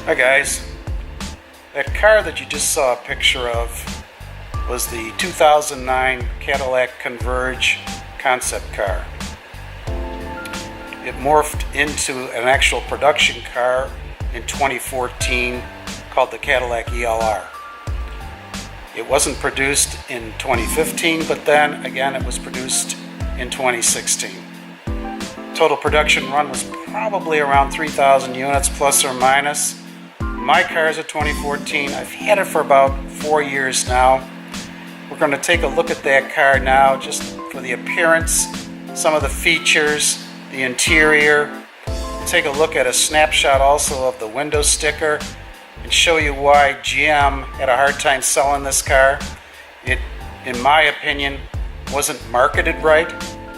Hi guys, that car that you just saw a picture of was the 2009 Cadillac Converge concept car. It morphed into an actual production car in 2014 called the Cadillac ELR. It wasn't produced in 2015, but then again it was produced in 2016. Total production run was probably around 3,000 units plus or minus. My car is a 2014. I've had it for about 4 years now. We're going to take a look at that car now just for the appearance, some of the features, the interior. Take a look at a snapshot also of the window sticker and show you why GM had a hard time selling this car. It, in my opinion, wasn't marketed right.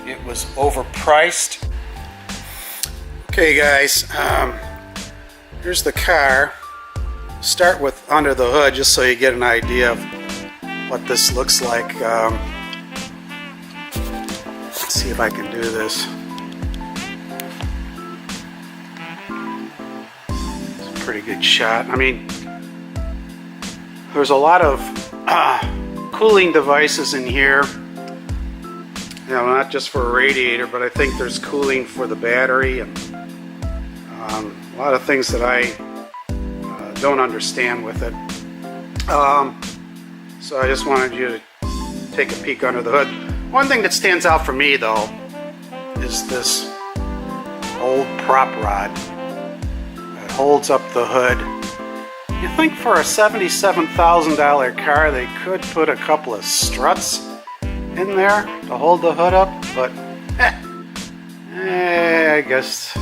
It was overpriced. Okay guys, here's the car. Start with under the hood just so you get an idea of what this looks like. Let's see if I can do this. It's a pretty good shot. I mean, there's a lot of cooling devices in here. You know, not just for a radiator, but I think there's cooling for the battery and a lot of things that I don't understand with it. So I just wanted you to take a peek under the hood. One thing that stands out for me though is this old prop rod that holds up the hood. You think for a $77,000 car they could put a couple of struts in there to hold the hood up, but I guess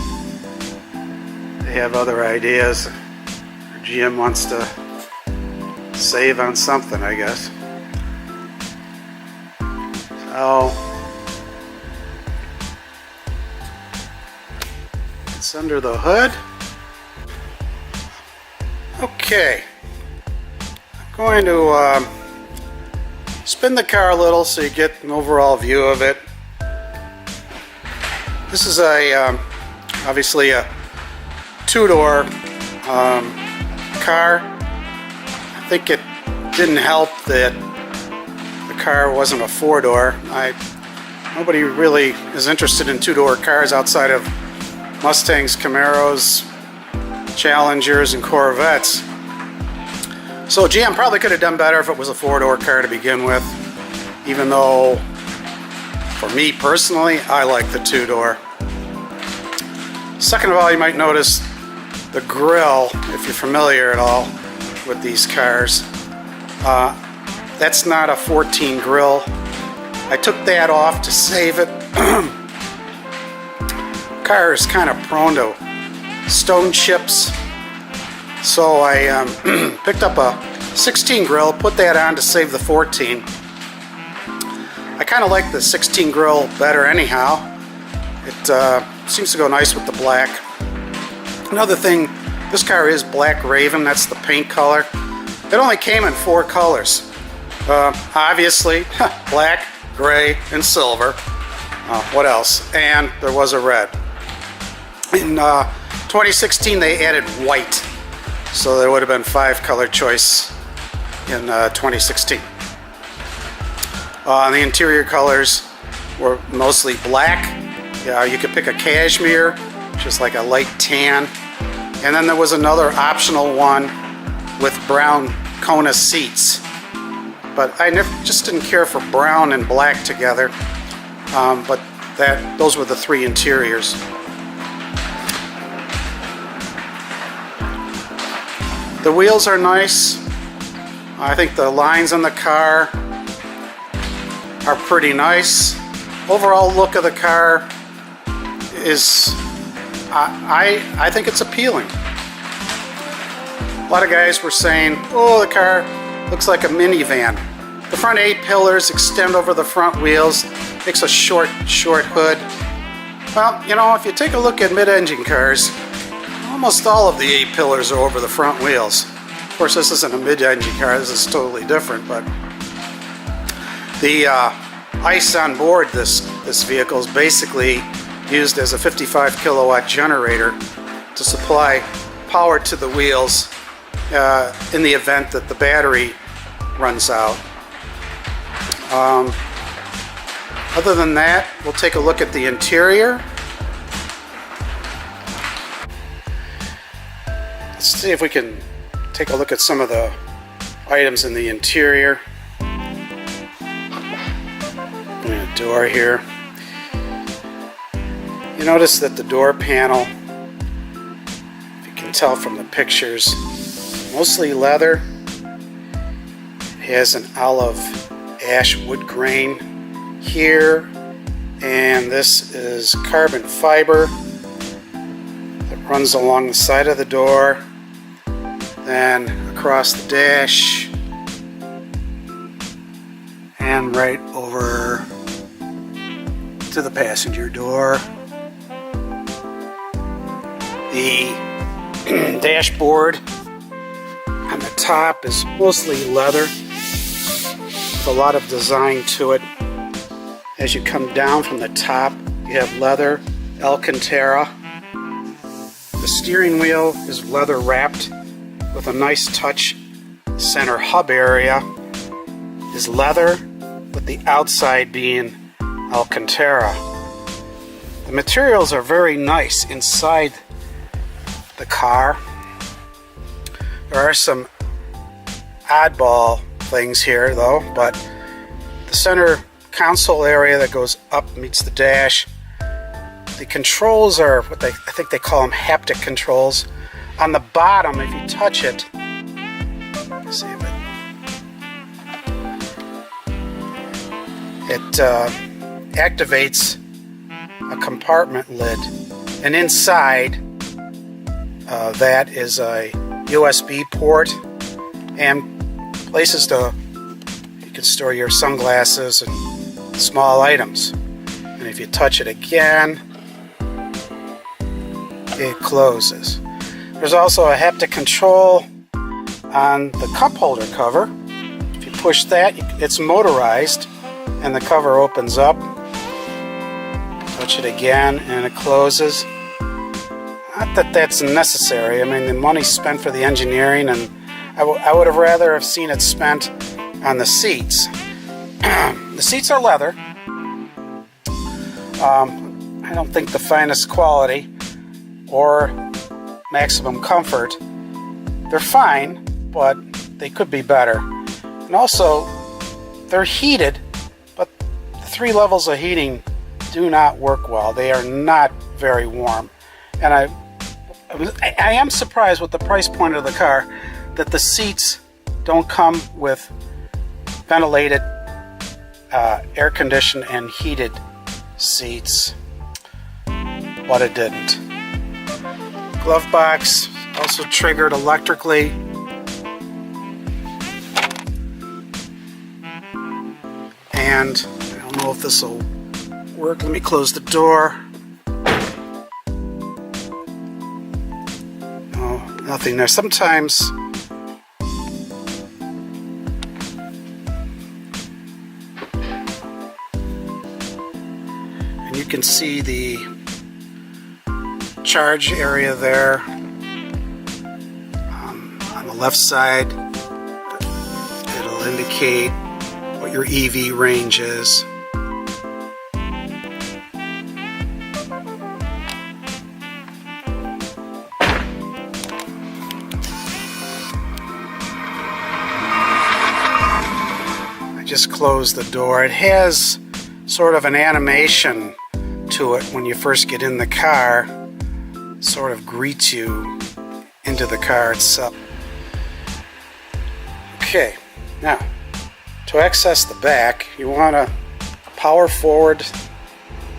they have other ideas. GM wants to save on something, I guess. So it's under the hood. Okay, I'm going to spin the car a little so you get an overall view of it. This is obviously a two-door car. I think it didn't help that the car wasn't a four-door. Nobody really is interested in two-door cars outside of Mustangs, Camaros, Challengers, and Corvettes. So GM probably could have done better if it was a four-door car to begin with, even though for me personally I like the two-door. Second of all, you might notice the grille, if you're familiar at all with these cars. That's not a 14 grille. I took that off to save it. Car is kind of prone to stone chips, so I picked up a 16 grille, put that on to save the 14. I kind of like the 16 grille better anyhow. It seems to go nice with the black. Another thing, this car is Black Raven, that's the paint color. It only came in 4 colors. Obviously, black, gray, and silver. What else? And there was a red. In 2016 they added white, so there would have been 5 color choice in 2016. The interior colors were mostly black. You could pick a cashmere, which is like a light tan, and then there was another optional one with brown Kona seats, but I just didn't care for brown and black together. But those were the 3 interiors. The wheels are nice. I think the lines on the car are pretty nice. Overall look of the car is, I think it's appealing. A lot of guys were saying, oh, the car looks like a minivan. The front 8 pillars extend over the front wheels, makes a short hood. Well, you know, if you take a look at mid-engine cars, almost all of the 8 pillars are over the front wheels. Of course, this isn't a mid-engine car, this is totally different, but the ice on board this vehicle is basically used as a 55 kilowatt generator to supply power to the wheels in the event that the battery runs out. Other than that, we'll take a look at the interior. Let's see if we can take a look at some of the items in the interior. A door here. You notice that the door panel, if you can tell from the pictures, mostly leather. It has an olive ash wood grain here, and this is carbon fiber that runs along the side of the door, then across the dash, and right over to the passenger door. The dashboard on the top is mostly leather with a lot of design to it. As you come down from the top, you have leather Alcantara. The steering wheel is leather wrapped with a nice touch. Center hub area is leather, with the outside being Alcantara. The materials are very nice inside the car. There are some oddball things here though, but the center console area that goes up meets the dash. The controls are what I think they call them haptic controls. On the bottom, if you touch it, let's see if it activates a compartment lid, and inside that is a USB port and places you can store your sunglasses and small items. And if you touch it again, it closes. There's also a haptic control on the cup holder cover. If you push that, it's motorized and the cover opens up. Touch it again and it closes. Not that that's necessary. I mean, the money's spent for the engineering, and I would have rather have seen it spent on the seats. The seats are leather. I don't think the finest quality or maximum comfort. They're fine, but they could be better. And also, they're heated, but the 3 levels of heating do not work well. They are not very warm. And I am surprised with the price point of the car that the seats don't come with ventilated, air-conditioned and heated seats, but it didn't. Glove box also triggered electrically. And I don't know if this will work. Let me close the door. No, nothing there. Sometimes and you can see the charge area there on the left side. It'll indicate what your EV range is. I just closed the door. It has sort of an animation to it when you first get in the car. Sort of greets you into the car itself. Okay, now to access the back, you want to power forward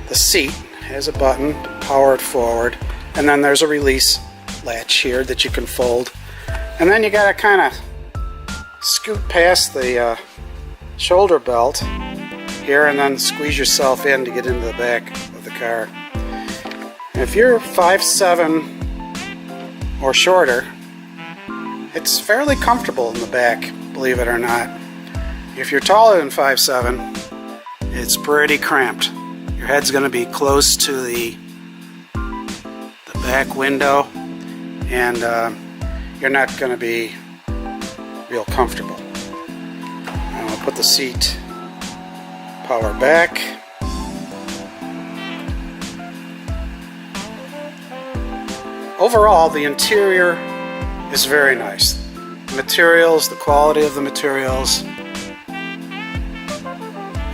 the seat. It has a button to power it forward, and then there's a release latch here that you can fold, and then you got to kind of scoot past the shoulder belt here and then squeeze yourself in to get into the back of the car. If you're 5'7" or shorter, it's fairly comfortable in the back, believe it or not. If you're taller than 5'7", it's pretty cramped. Your head's going to be close to the back window, and you're not going to be real comfortable. I'm going to put the seat power back. Overall, the interior is very nice. The materials, the quality of the materials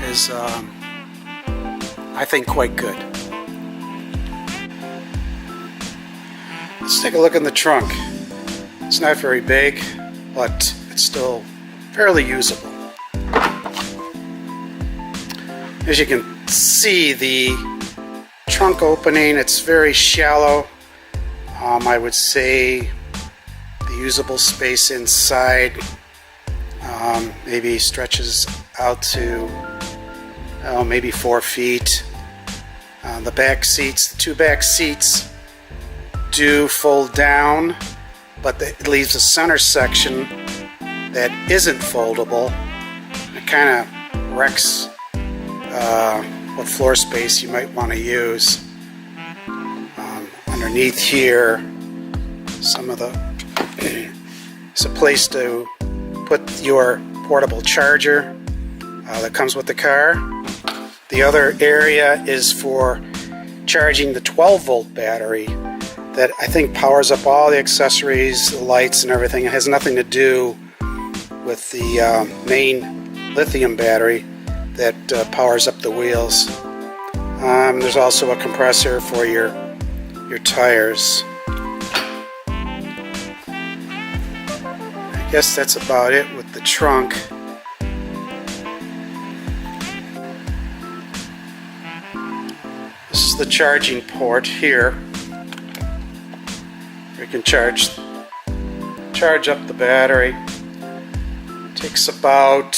is, I think, quite good. Let's take a look in the trunk. It's not very big, but it's still fairly usable. As you can see, the trunk opening, it's very shallow. I would say the usable space inside maybe stretches out to maybe 4 feet. The back seats, the two back seats do fold down, but it leaves a center section that isn't foldable. It kind of wrecks what floor space you might want to use. Underneath here, some of the it's a place to put your portable charger that comes with the car. The other area is for charging the 12-volt battery that I think powers up all the accessories, the lights and everything. It has nothing to do with the main lithium battery that powers up the wheels. There's also a compressor for your tires. I guess that's about it with the trunk. This is the charging port here. You can charge up the battery. It takes about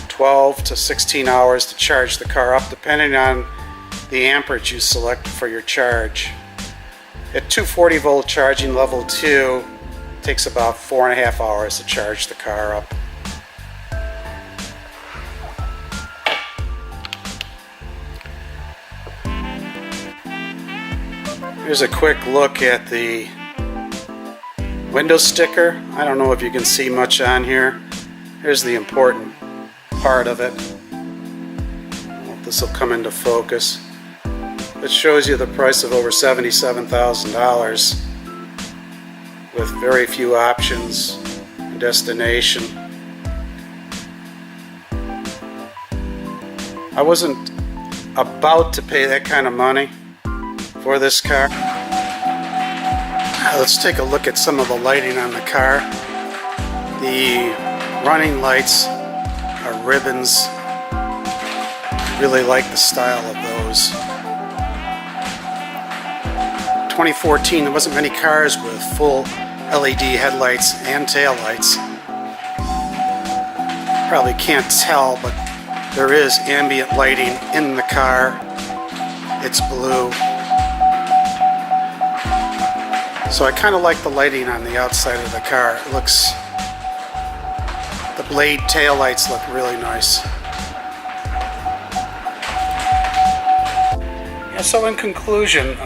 12 to 16 hours to charge the car up, depending on the amperage you select for your charge. At 240 volt charging level 2, it takes about 4.5 hours to charge the car up. Here's a quick look at the window sticker. I don't know if you can see much on here. Here's the important part of it. This will come into focus. It shows you the price of over $77,000 with very few options and destination. I wasn't about to pay that kind of money for this car. Let's take a look at some of the lighting on the car. The running lights are ribbons. Really like the style of those. 2014, there wasn't many cars with full LED headlights and taillights. Probably can't tell, but there is ambient lighting in the car. It's blue. So I kind of like the lighting on the outside of the car. It looks, the blade taillights look really nice. Yeah, so in conclusion,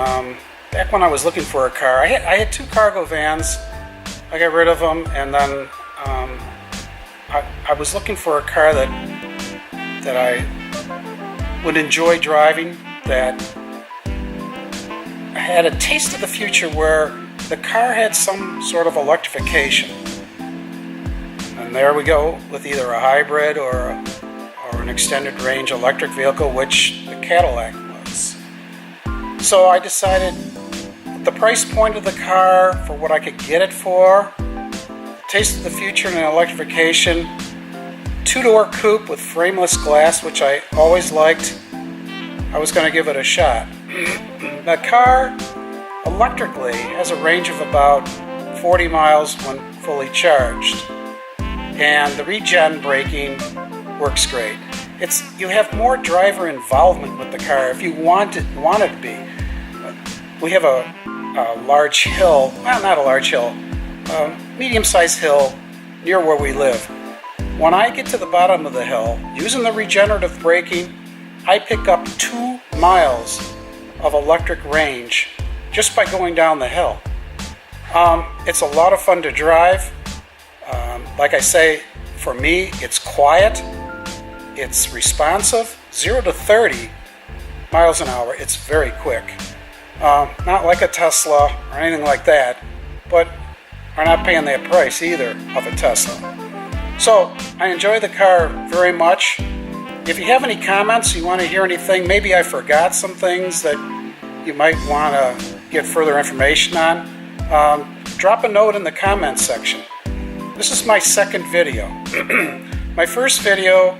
back when I was looking for a car, I had 2 cargo vans. I got rid of them, and then I was looking for a car that I would enjoy driving, that had a taste of the future where the car had some sort of electrification. And there we go with either a hybrid or an extended range electric vehicle, which the Cadillac was. So I decided the price point of the car for what I could get it for, taste of the future and electrification, 2-door coupe with frameless glass, which I always liked, I was going to give it a shot. The car electrically has a range of about 40 miles when fully charged, and the regen braking works great. You have more driver involvement with the car if you want it to be. We have a large hill, well, not a large hill, medium-sized hill near where we live. When I get to the bottom of the hill, using the regenerative braking, I pick up 2 miles of electric range just by going down the hill. It's a lot of fun to drive. Like I say, for me, it's quiet, it's responsive. 0 to 30 miles an hour, it's very quick. Not like a Tesla or anything like that, but are not paying that price either of a Tesla. So I enjoy the car very much. If you have any comments, you want to hear anything, maybe I forgot some things that you might want to get further information on, drop a note in the comments section. This is my second video. My first video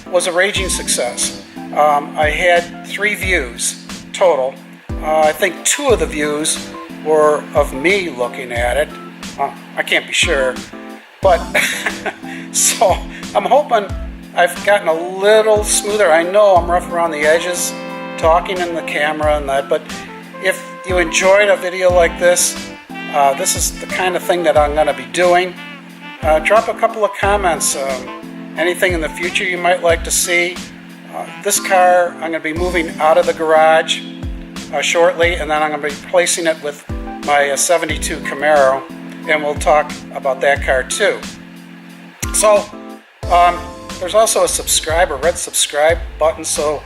was a raging success. I had 3 views total. I think 2 of the views were of me looking at it. I can't be sure, but so I'm hoping I've gotten a little smoother. I know I'm rough around the edges talking in the camera and that, but if you enjoyed a video like this, this is the kind of thing that I'm going to be doing. Drop a couple of comments, anything in the future you might like to see. This car I'm going to be moving out of the garage shortly, and then I'm going to be replacing it with my 72 Camaro, and we'll talk about that car too. So there's also a red subscribe button, so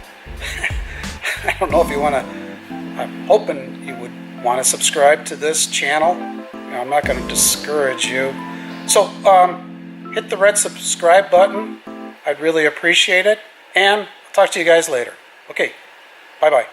I don't know if you want to, I'm hoping you would want to subscribe to this channel. I'm not going to discourage you. So hit the red subscribe button. I'd really appreciate it. And I'll talk to you guys later. Okay, bye-bye.